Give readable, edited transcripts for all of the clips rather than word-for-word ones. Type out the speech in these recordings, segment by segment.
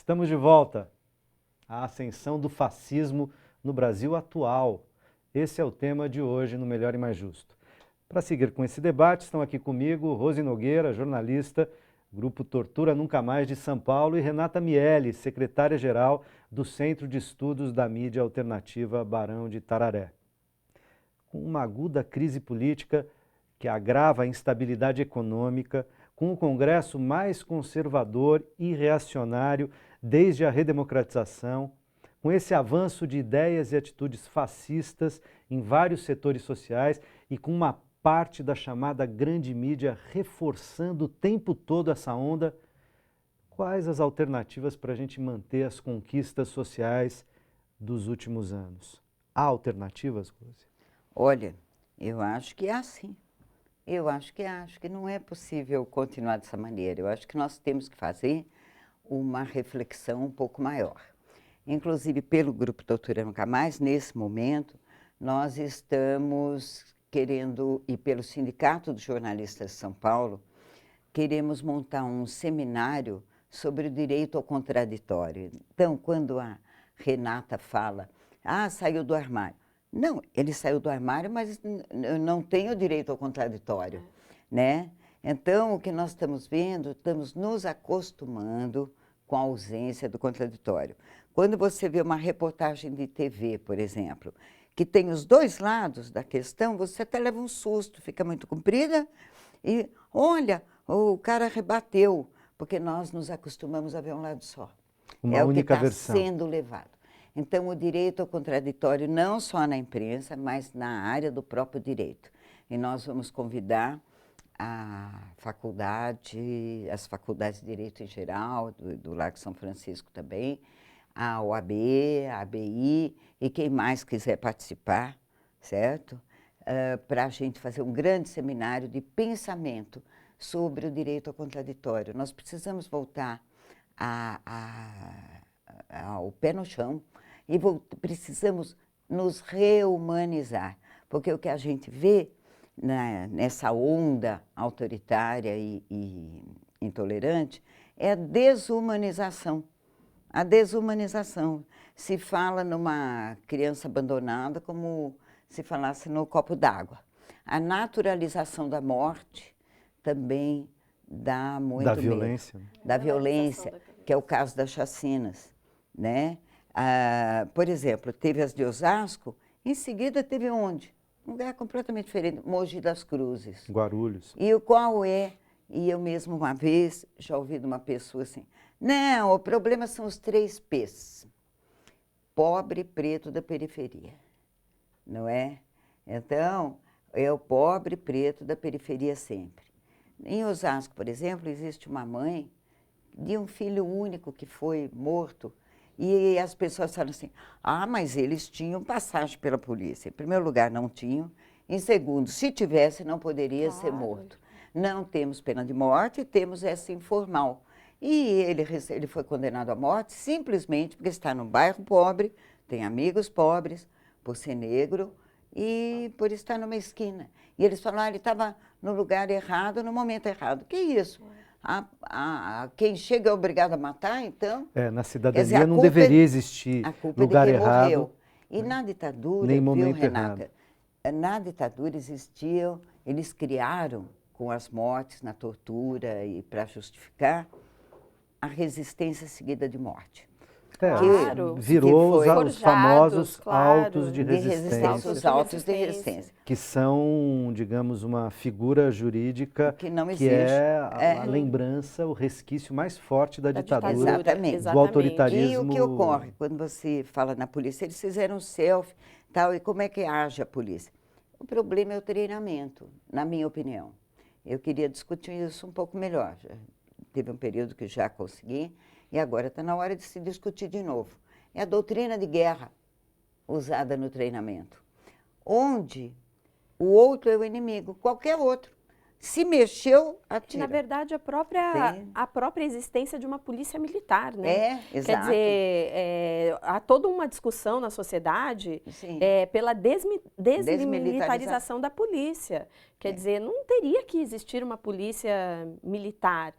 Estamos de volta. A ascensão do fascismo no Brasil atual. Esse é o tema de hoje no Melhor e Mais Justo. Para seguir com esse debate, estão aqui comigo Rose Nogueira, jornalista, Grupo Tortura Nunca Mais de São Paulo, e Renata Miele, secretária-geral do Centro de Estudos da Mídia Alternativa Barão de Tararé. Com uma aguda crise política que agrava a instabilidade econômica, com o Congresso mais conservador e reacionário desde a redemocratização, com esse avanço de ideias e atitudes fascistas em vários setores sociais e com uma parte da chamada grande mídia reforçando o tempo todo essa onda, quais as alternativas para a gente manter as conquistas sociais dos últimos anos? Há alternativas, Rose? Olha, eu acho que é assim. Acho que não é possível continuar dessa maneira. Eu acho que nós temos que fazer uma reflexão um pouco maior. Inclusive, pelo Grupo Tortura Nunca Mais, nesse momento, nós estamos querendo, e pelo Sindicato dos Jornalistas de São Paulo, queremos montar um seminário sobre o direito ao contraditório. Então, quando a Renata fala, saiu do armário. Não, ele saiu do armário, mas não tem o direito ao contraditório, né? Então, o que nós estamos vendo, estamos nos acostumando com a ausência do contraditório. Quando você vê uma reportagem de TV, por exemplo, que tem os dois lados da questão, você até leva um susto, fica muito comprida e, olha, o cara rebateu, porque nós nos acostumamos a ver um lado só. Uma única É versão. o que está sendo levado. Então, o direito ao contraditório, não só na imprensa, mas na área do próprio direito. E nós vamos convidar as faculdades de Direito em geral, do Largo São Francisco também, a OAB, a ABI, e quem mais quiser participar, certo? Para a gente fazer um grande seminário de pensamento sobre o direito ao contraditório. Nós precisamos voltar ao pé no chão e precisamos nos rehumanizar, porque o que a gente vê nessa onda autoritária e intolerante é a desumanização. A desumanização. Se fala numa criança abandonada como se falasse no copo d'água. A naturalização da morte também dá muito Da medo. violência. Da violência, que é o caso das chacinas, né? Por exemplo, teve as de Osasco, em seguida teve onde? Um lugar completamente diferente, Mogi das Cruzes. Guarulhos. E o qual é, e eu mesmo uma vez já ouvi de uma pessoa assim, não, o problema são os 3 P's, pobre, preto da periferia, não é? Então, é o pobre, preto da periferia sempre. Em Osasco, por exemplo, existe uma mãe de um filho único que foi morto, e as pessoas falam assim, mas eles tinham passagem pela polícia. Em primeiro lugar, não tinham. Em segundo, se tivesse, não poderia ser morto. Não temos pena de morte, temos essa informal. E ele foi condenado à morte simplesmente porque está num bairro pobre, tem amigos pobres, por ser negro e por estar numa esquina. E eles falaram, ele estava no lugar errado, no momento errado. Que isso? Quem chega é obrigado a matar, então? Na cidadania não deveria existir lugar errado. Morreu. E na ditadura, nem viu, momento Renata? Errado. Na ditadura existiam, eles criaram com as mortes, na tortura e para justificar a resistência seguida de morte. Claro. Virou os famosos autos de resistência. Os autos de resistência. Que são, digamos, uma figura jurídica que não existe. Que é a lembrança, o resquício mais forte da ditadura, Exatamente. Do autoritarismo. E o que ocorre quando você fala na polícia? Eles fizeram um selfie, tal, e como é que age a polícia? O problema é o treinamento, na minha opinião. Eu queria discutir isso um pouco melhor. Teve um período que já consegui, e agora está na hora de se discutir de novo. É a doutrina de guerra usada no treinamento, onde o outro é o inimigo, qualquer outro. Se mexeu, atira. Na verdade, a própria existência de uma polícia militar, né? Exato. Quer dizer, há toda uma discussão na sociedade pela desmilitarização da polícia. Quer dizer, não teria que existir uma polícia militar.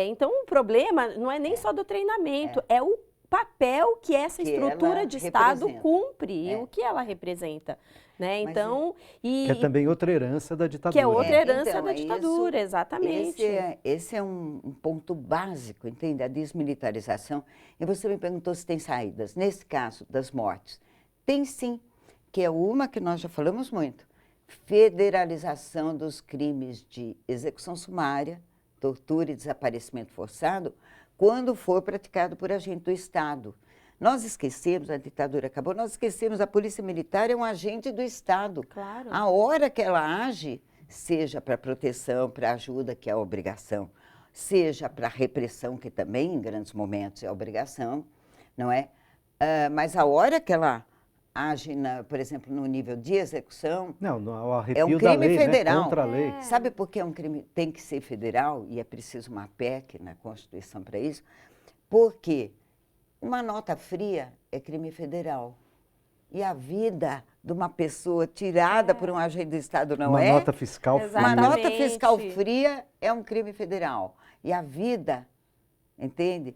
Então, o problema não é nem só do treinamento, é o papel que essa estrutura de Estado cumpre e o que ela representa. Né? Então, que é também outra herança da ditadura. Que é outra herança da ditadura, exatamente. Esse é um ponto básico, entende? A desmilitarização. E você me perguntou se tem saídas. Nesse caso das mortes, tem sim, que é uma que nós já falamos muito. Federalização dos crimes de execução sumária, tortura e desaparecimento forçado, quando for praticado por agente do Estado. Nós esquecemos, a ditadura acabou, nós esquecemos, a polícia militar é um agente do Estado. Claro. A hora que ela age, seja para proteção, para ajuda, que é a obrigação, seja para repressão, que também em grandes momentos é a obrigação, não é? Mas a hora que ela age, por exemplo, no nível de execução, o arrepio é um crime da lei, federal. Né? Contra a lei. Sabe por que é um crime, tem que ser federal, e é preciso uma PEC na Constituição para isso? Porque uma nota fria é crime federal. E a vida de uma pessoa tirada por um agente do Estado não é? Uma nota fiscal fria. Uma nota fiscal fria é um crime federal. E a vida, entende?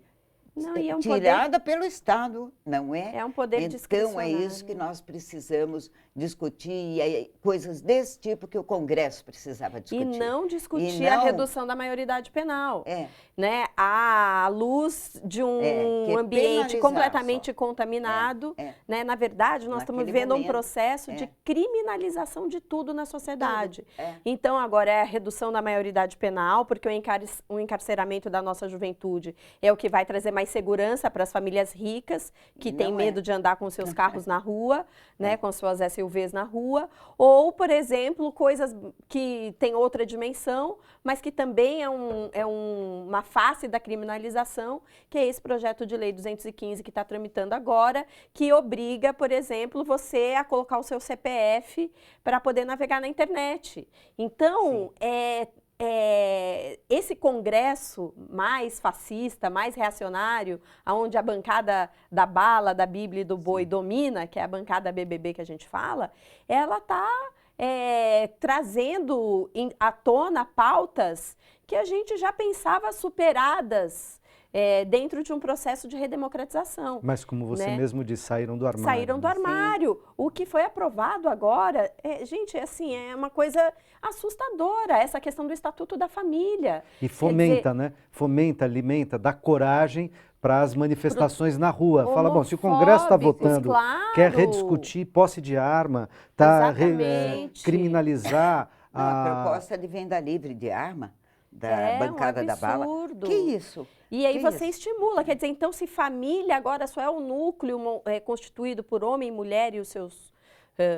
Não, e é um tirada pelo Estado, não é? É um poder discricionário. Então, é isso que nós precisamos discutir, e coisas desse tipo que o Congresso precisava discutir. E não discutir a redução da maioridade penal. Né? À luz de um ambiente completamente contaminado. Né? Na verdade, nós estamos vivendo um processo de criminalização de tudo na sociedade. Então, agora é a redução da maioridade penal, porque o encarceramento da nossa juventude é o que vai trazer mais segurança para as famílias ricas, que têm medo de andar com seus carros na rua, né, com suas SUVs na rua, ou, por exemplo, coisas que têm outra dimensão, mas que também é uma face da criminalização, que é esse projeto de lei 215 que está tramitando agora, que obriga, por exemplo, você a colocar o seu CPF para poder navegar na internet. Então, esse congresso mais fascista, mais reacionário, onde a bancada da bala, da Bíblia e do boi domina, que é a bancada BBB que a gente fala, ela está trazendo à tona pautas que a gente já pensava superadas dentro de um processo de redemocratização. Mas como você mesmo disse, saíram do armário. Saíram do armário. O que foi aprovado agora, gente, assim, é uma coisa assustadora, essa questão do Estatuto da Família. E fomenta, né? Fomenta, alimenta, dá coragem para as manifestações na rua. Fala, bom, se o Congresso está votando, quer rediscutir posse de arma, criminalizar... A proposta de venda livre de arma, da bancada da bala. Que isso? E aí você estimula, quer dizer, então se família agora só é um núcleo constituído por homem, mulher e os seus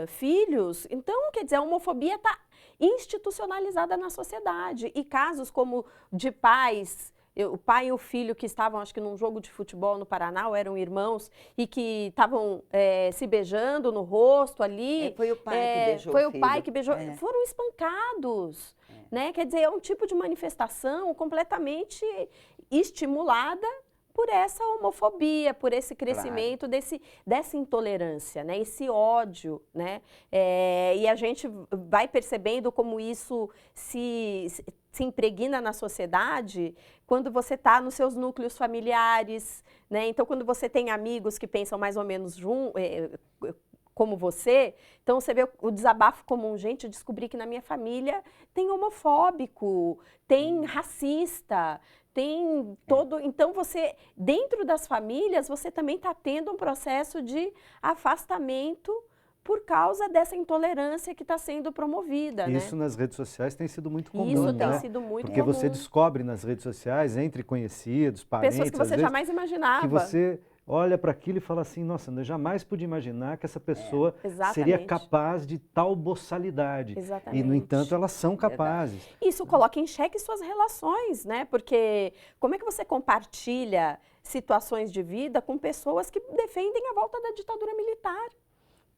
filhos, então, quer dizer, a homofobia está institucionalizada na sociedade. E casos como de pais, o pai e o filho que estavam, acho que num jogo de futebol no Paraná, ou eram irmãos, e que estavam se beijando no rosto ali. Foi o pai que beijou Foi o pai que beijou. Foram espancados. Né? Quer dizer, é um tipo de manifestação completamente estimulada por essa homofobia, por esse crescimento dessa intolerância, né? Esse ódio, né? E a gente vai percebendo como isso se impregna na sociedade quando você está nos seus núcleos familiares, né? Então, quando você tem amigos que pensam mais ou menos como você, então você vê o desabafo comum, gente, eu descobri que na minha família tem homofóbico, tem racista, tem todo... Então, você, dentro das famílias, você também está tendo um processo de afastamento por causa dessa intolerância que está sendo promovida. Isso, né? Nas redes sociais tem sido muito comum, Isso tem né? sido muito Porque comum. Você descobre nas redes sociais, entre conhecidos, parentes... Pessoas que você jamais imaginava. Que você olha para aquilo e fala assim, nossa, eu jamais pude imaginar que essa pessoa seria capaz de tal boçalidade. Exatamente. E, no entanto, elas são capazes. Isso coloca em xeque suas relações, né? Porque como é que você compartilha situações de vida com pessoas que defendem a volta da ditadura militar?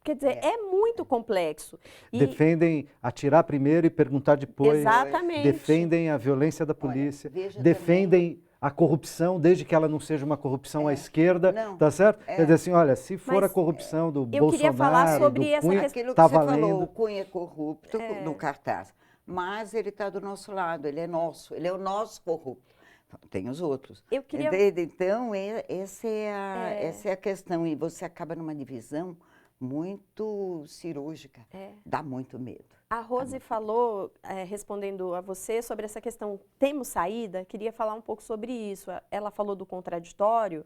Quer dizer, é muito complexo. Defendem atirar primeiro e perguntar depois. Exatamente. Defendem a violência da polícia. Olha, veja defendem a corrupção, desde que ela não seja uma corrupção à esquerda, Não, tá certo? Quer dizer assim, olha, se for Mas a corrupção do eu queria falar Bolsonaro, sobre do essa Cunha, questão. Aquilo que tá você falou, valendo. o Cunha é corrupto no cartaz, mas ele está do nosso lado, ele é nosso, ele é o nosso corrupto. Tem os outros. Eu queria... Entende? Então, essa é a questão. E você acaba numa divisão muito cirúrgica. Dá muito medo. A Rose falou, respondendo a você, sobre essa questão, temos saída? Queria falar um pouco sobre isso. Ela falou do contraditório.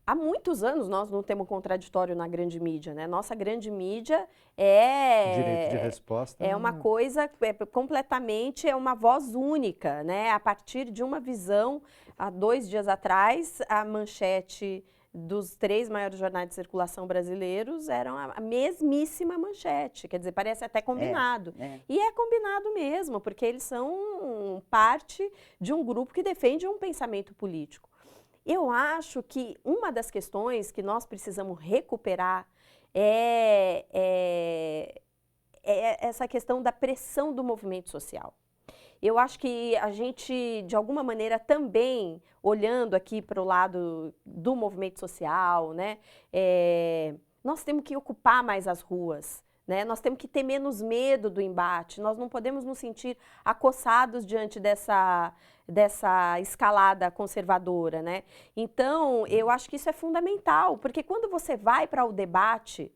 Há muitos anos nós não temos contraditório na grande mídia, né? Nossa grande mídia direito de resposta. É uma coisa completamente, é uma voz única, né? A partir de uma visão, há 2 dias atrás, a manchete dos 3 maiores jornais de circulação brasileiros eram a mesmíssima manchete, quer dizer, parece até combinado. E é combinado mesmo, porque eles são parte de um grupo que defende um pensamento político. Eu acho que uma das questões que nós precisamos recuperar é essa questão da pressão do movimento social. Eu acho que a gente, de alguma maneira, também, olhando aqui para o lado do movimento social, né, nós temos que ocupar mais as ruas, né? Nós temos que ter menos medo do embate, nós não podemos nos sentir acossados diante dessa escalada conservadora, né? Então, eu acho que isso é fundamental, porque quando você vai para o debate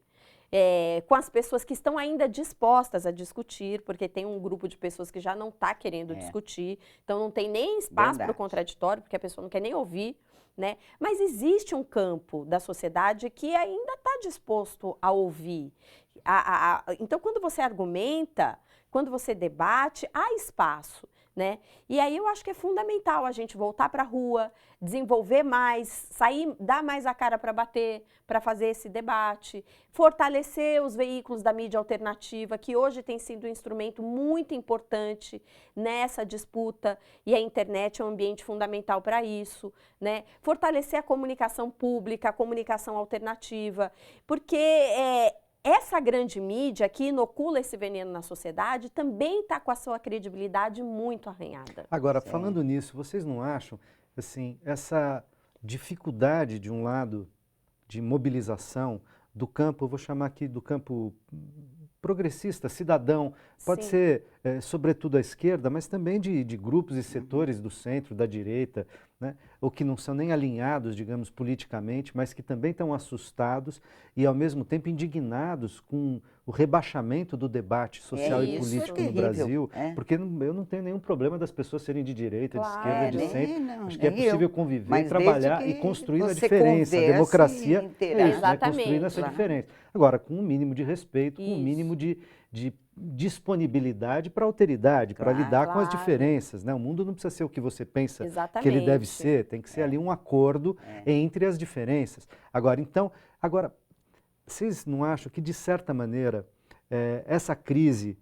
com as pessoas que estão ainda dispostas a discutir, porque tem um grupo de pessoas que já não está querendo discutir, então não tem nem espaço para o contraditório, porque a pessoa não quer nem ouvir, né? Mas existe um campo da sociedade que ainda está disposto a ouvir. Então, quando você argumenta, quando você debate, há espaço, né? E aí eu acho que é fundamental a gente voltar para a rua, desenvolver mais, sair, dar mais a cara para bater, para fazer esse debate, fortalecer os veículos da mídia alternativa, que hoje tem sido um instrumento muito importante nessa disputa, e a internet é um ambiente fundamental para isso, né? Fortalecer a comunicação pública, a comunicação alternativa, porque essa grande mídia que inocula esse veneno na sociedade também está com a sua credibilidade muito arranhada. Agora, falando nisso, vocês não acham, assim, essa dificuldade, de um lado, de mobilização do campo, eu vou chamar aqui do campo progressista, cidadão, pode ser, sobretudo, à esquerda, mas também de grupos e setores do centro, da direita, né? Ou que não são nem alinhados, digamos, politicamente, mas que também estão assustados e, ao mesmo tempo, indignados com o rebaixamento do debate social e político no Brasil, porque eu não tenho nenhum problema das pessoas serem de direita, de esquerda, de centro. Acho que é possível conviver, trabalhar e construir a diferença. A democracia é isso, né? Construindo essa diferença. Agora, com um mínimo de respeito, com um mínimo de disponibilidade para a alteridade, para lidar com as diferenças, né? O mundo não precisa ser o que você pensa que ele deve ser, tem que ser ali um acordo entre as diferenças. Agora, vocês não acham que, de certa maneira, essa crise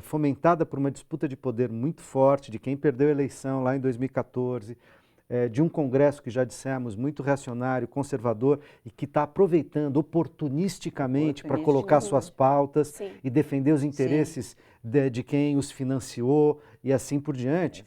fomentada por uma disputa de poder muito forte, de quem perdeu a eleição lá em 2014, de um Congresso que já dissemos muito reacionário, conservador e que está aproveitando oportunisticamente para colocar suas pautas e defender os interesses de quem os financiou e assim por diante.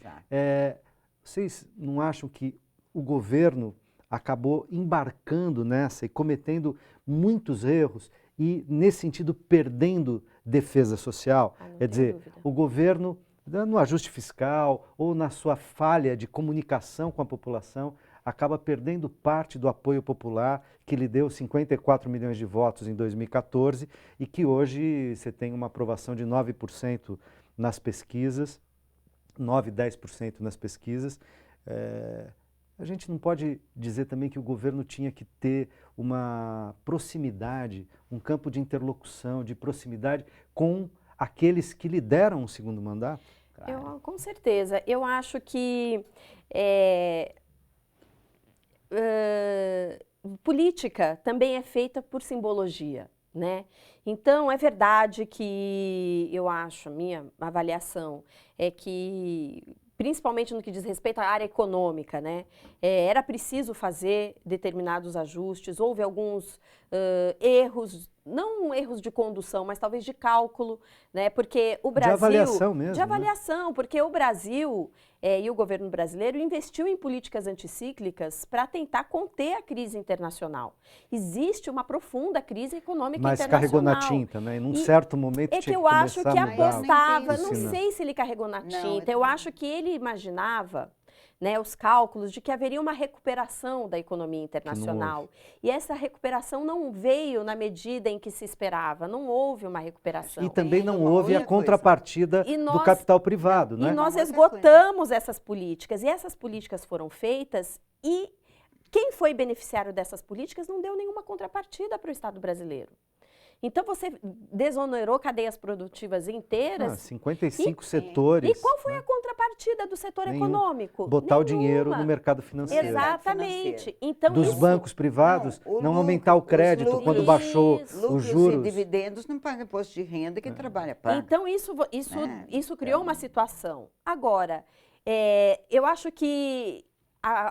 Vocês não acham que o governo acabou embarcando nessa e cometendo muitos erros e, nesse sentido, perdendo defesa social? Quer dizer, o governo, no ajuste fiscal ou na sua falha de comunicação com a população, acaba perdendo parte do apoio popular que lhe deu 54 milhões de votos em 2014 e que hoje você tem uma aprovação de 9% nas pesquisas, 9, 10% nas pesquisas. A gente não pode dizer também que o governo tinha que ter uma proximidade, um campo de interlocução, de proximidade com aqueles que lhe deram um segundo mandato? Com certeza. Eu acho que política também é feita por simbologia, né? Então, é verdade que eu acho, a minha avaliação é que principalmente no que diz respeito à área econômica, né? Era preciso fazer determinados ajustes, houve alguns erros, não erros de condução, mas talvez de cálculo, né? Porque o Brasil... De avaliação mesmo. De avaliação, porque o Brasil e o governo brasileiro investiu em políticas anticíclicas para tentar conter a crise internacional. Existe uma profunda crise econômica mas internacional. Carregou na tinta, né? E num certo momento É tinha que eu acho que a mudar apostava, o não sinal. sei se ele carregou na tinta, eu eu acho que ele imaginava, né, os cálculos de que haveria uma recuperação da economia internacional. E essa recuperação não veio na medida em que se esperava, não houve uma recuperação. E também não houve a outra contrapartida do capital privado, né? E nós Uma outra esgotamos essas políticas, e essas políticas foram feitas e quem foi beneficiário dessas políticas não deu nenhuma contrapartida para o Estado brasileiro. Então, você desonerou cadeias produtivas inteiras. 55 setores. E qual foi a contrapartida do setor econômico? Botar o dinheiro no mercado financeiro. Exatamente. Então, dos bancos privados, não aumentar o crédito quando baixou os juros. E dividendos não paga imposto de renda, quem trabalha paga. Então, isso criou uma situação. Agora, eu acho que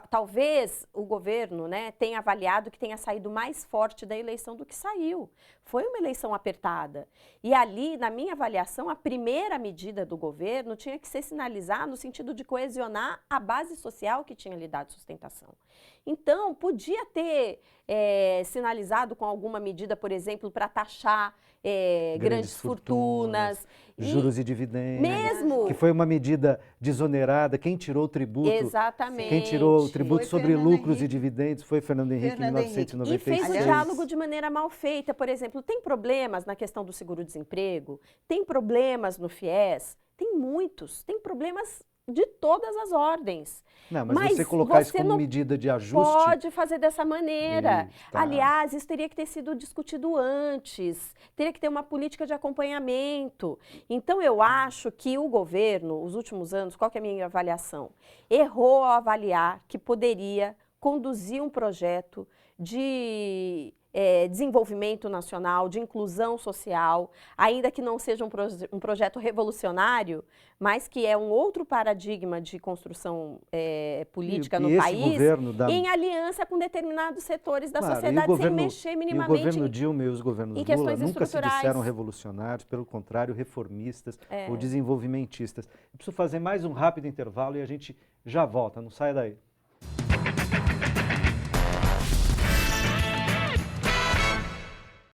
talvez o governo, né, tenha avaliado que tenha saído mais forte da eleição do que saiu. Foi uma eleição apertada. E ali, na minha avaliação, a primeira medida do governo tinha que ser sinalizar no sentido de coesionar a base social que tinha lhe dado sustentação. Então, podia ter sinalizado com alguma medida, por exemplo, para taxar grandes fortunas. Juros e dividendos. Mesmo. Que foi uma medida desonerada. Quem tirou o tributo? Exatamente. Quem tirou o tributo Foi sobre Fernando lucros Henrique. e dividendos foi Fernando Henrique em 1996. E fez o diálogo de maneira mal feita. Por exemplo, tem problemas na questão do seguro-desemprego? Tem problemas no FIES? Tem muitos. Tem problemas de todas as ordens. Não, mas você colocar isso como medida de ajuste... Pode fazer dessa maneira. Tá. Aliás, isso teria que ter sido discutido antes. Teria que ter uma política de acompanhamento. Então, eu acho que o governo, os últimos anos, qual que é a minha avaliação? Errou ao avaliar que poderia conduzir um projeto de desenvolvimento nacional, de inclusão social, ainda que não seja um projeto revolucionário, mas que é um outro paradigma de construção política no país, em aliança com determinados setores da sociedade, sem mexer minimamente. E o governo Dilma e os governos Lula nunca se disseram revolucionários, pelo contrário, reformistas ou desenvolvimentistas. Eu preciso fazer mais um rápido intervalo e a gente já volta, não sai daí.